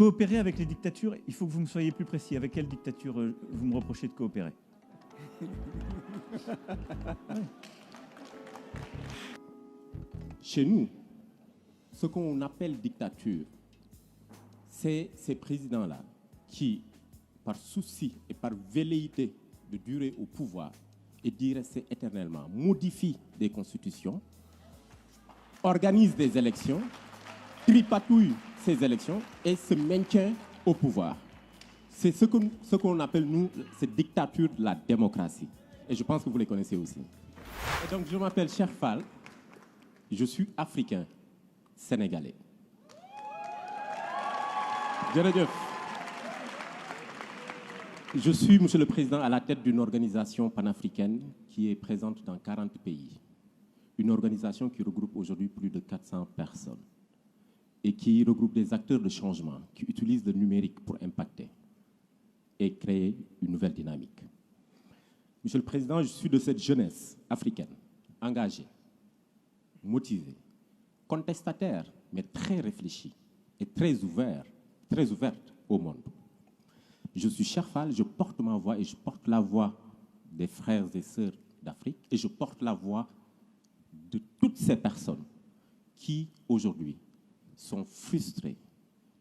Coopérer avec les dictatures, il faut que vous me soyez plus précis. Avec quelle dictature vous me reprochez de coopérer? Ouais. Chez nous, ce qu'on appelle dictature, c'est ces présidents-là qui, par souci et par velléité de durer au pouvoir et d'y rester éternellement, modifient des constitutions, organisent des élections, tripatouillent ces élections et se maintiennent au pouvoir. C'est ce qu'on appelle, nous, cette dictature de la démocratie. Et je pense que vous les connaissez aussi. Et donc, je m'appelle Cheikh Fall. Je suis africain, sénégalais. Je suis, Monsieur le Président, à la tête d'une organisation panafricaine qui est présente dans 40 pays. Une organisation qui regroupe aujourd'hui plus de 400 personnes et qui regroupe des acteurs de changement qui utilisent le numérique pour impacter et créer une nouvelle dynamique. Monsieur le Président, je suis de cette jeunesse africaine, engagée, motivée, contestataire, mais très réfléchie et très ouverte au monde. Je suis Cheikh Fall, je porte ma voix et je porte la voix des frères et sœurs d'Afrique et je porte la voix de toutes ces personnes qui, aujourd'hui, sont frustrées,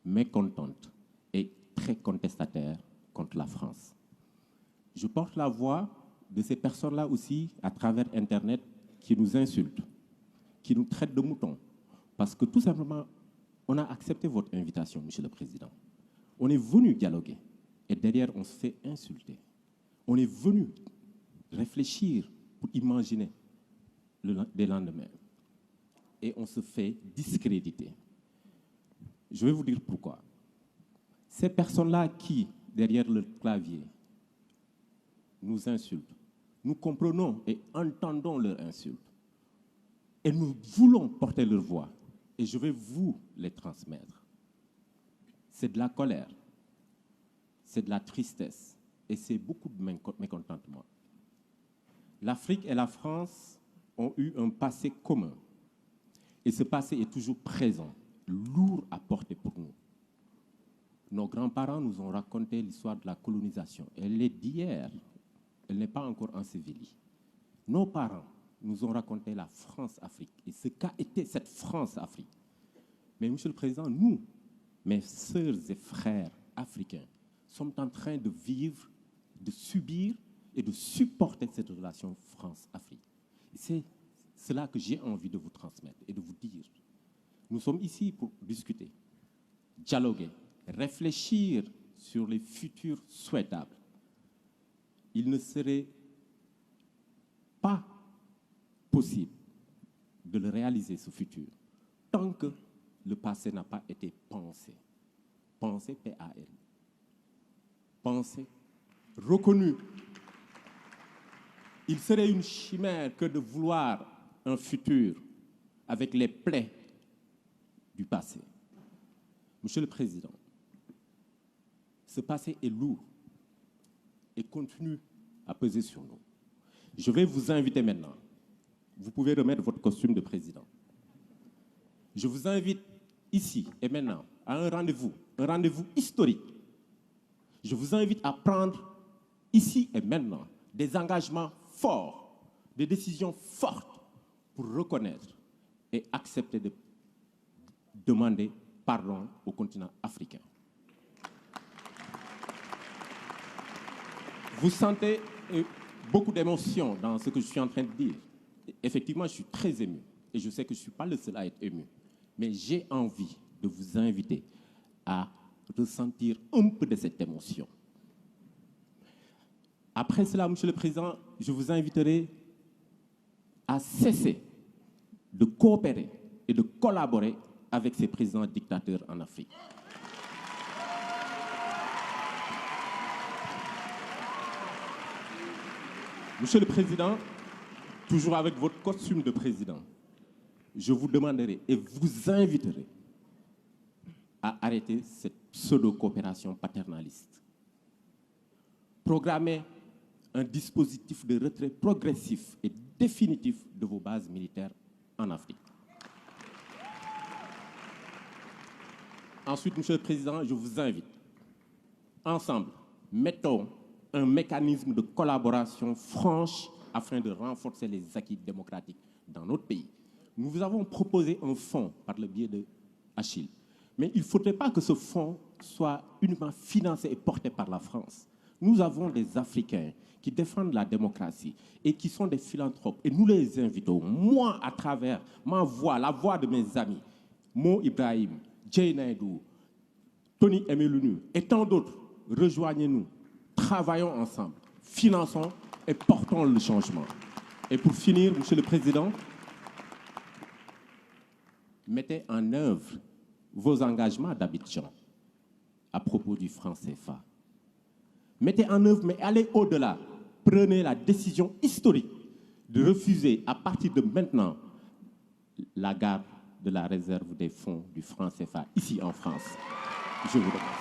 mécontentes et très contestataires contre la France. Je porte la voix de ces personnes-là aussi à travers Internet qui nous insultent, qui nous traitent de moutons. Parce que tout simplement, on a accepté votre invitation, Monsieur le Président. On est venu dialoguer et derrière, on se fait insulter. On est venu réfléchir pour imaginer des lendemains. Et on se fait discréditer. Je vais vous dire pourquoi. Ces personnes-là qui, derrière le clavier, nous insultent, nous comprenons et entendons leurs insultes. Et nous voulons porter leur voix. Et je vais vous les transmettre. C'est de la colère, c'est de la tristesse et c'est beaucoup de mécontentement. L'Afrique et la France ont eu un passé commun. Et ce passé est toujours présent, lourd à porter pour nous. Nos grands-parents nous ont raconté l'histoire de la colonisation. Elle est d'hier, elle n'est pas encore ensevelie. Nos parents nous ont raconté la France-Afrique et ce qu'a été cette France-Afrique. Mais, Monsieur le Président, nous, mes sœurs et frères africains, sommes en train de vivre, de subir et de supporter cette relation France-Afrique. C'est cela que j'ai envie de vous transmettre et de vous dire. Nous sommes ici pour discuter, dialoguer, réfléchir sur les futurs souhaitables. Il ne serait pas possible de le réaliser, ce futur, tant que le passé n'a pas été pensé. Pensé, P-A-L. Pensé, reconnu. Il serait une chimère que de vouloir un futur avec les plaies du passé. Monsieur le Président, ce passé est lourd et continue à peser sur nous. Je vais vous inviter maintenant. Vous pouvez remettre votre costume de président. Je vous invite ici et maintenant à un rendez-vous historique. Je vous invite à prendre ici et maintenant des engagements forts, des décisions fortes pour reconnaître et accepter de demander pardon au continent africain. Vous sentez beaucoup d'émotions dans ce que je suis en train de dire. Effectivement, je suis très ému et je sais que je ne suis pas le seul à être ému. Mais j'ai envie de vous inviter à ressentir un peu de cette émotion. Après cela, Monsieur le Président, je vous inviterai à cesser de coopérer et de collaborer avec ces présidents dictateurs en Afrique. Monsieur le Président, toujours avec votre costume de président, je vous demanderai et vous inviterai à arrêter cette pseudo-coopération paternaliste. Programmez un dispositif de retrait progressif et définitif de vos bases militaires en Afrique. Ensuite, Monsieur le Président, je vous invite, ensemble, mettons un mécanisme de collaboration franche afin de renforcer les acquis démocratiques dans notre pays. Nous vous avons proposé un fonds par le biais de Achille. Mais il ne faudrait pas que ce fonds soit uniquement financé et porté par la France. Nous avons des Africains qui défendent la démocratie et qui sont des philanthropes. Et nous les invitons, moi, à travers ma voix, la voix de mes amis, Mo Ibrahim, Jay Naidou, Tony Emelunu et tant d'autres, rejoignez-nous, travaillons ensemble, finançons et portons le changement. Et pour finir, Monsieur le Président, mettez en œuvre vos engagements d'Abidjan à propos du franc CFA. Mettez en œuvre, mais allez au-delà. Prenez la décision historique de refuser à partir de maintenant la garde de la réserve des fonds du franc CFA ici en France. Je vous remercie.